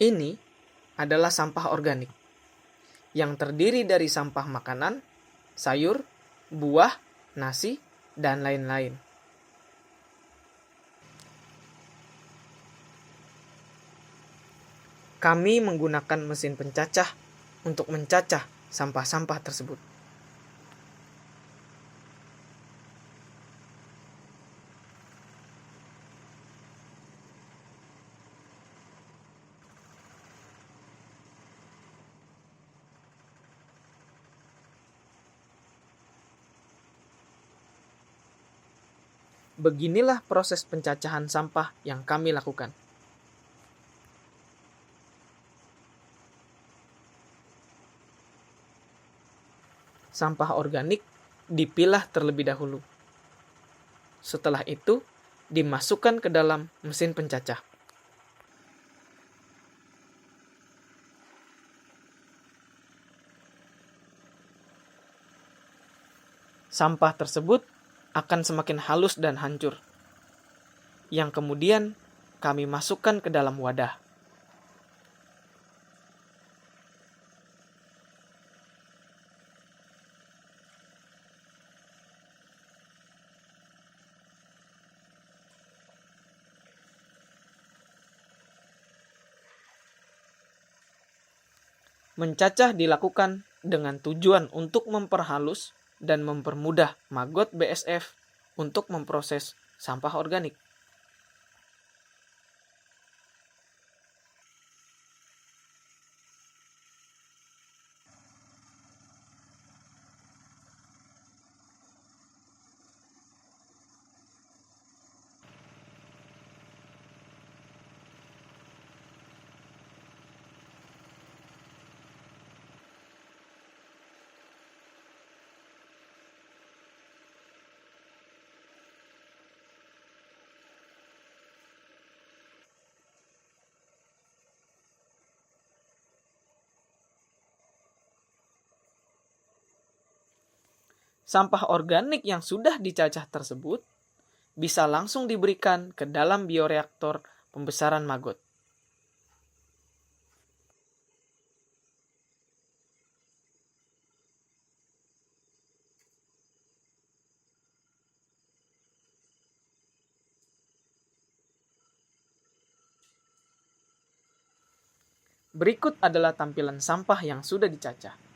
Ini adalah sampah organik yang terdiri dari sampah makanan, sayur, buah, nasi, dan lain-lain. Kami menggunakan mesin pencacah untuk mencacah sampah-sampah tersebut. Beginilah proses pencacahan sampah yang kami lakukan. Sampah organik dipilah terlebih dahulu. Setelah itu, dimasukkan ke dalam mesin pencacah. Sampah tersebut akan semakin halus dan hancur, yang kemudian kami masukkan ke dalam wadah. Mencacah dilakukan dengan tujuan untuk memperhalus dan mempermudah maggot BSF untuk memproses sampah organik. Sampah organik yang sudah dicacah tersebut bisa langsung diberikan ke dalam bioreaktor pembesaran maggot. Berikut adalah tampilan sampah yang sudah dicacah.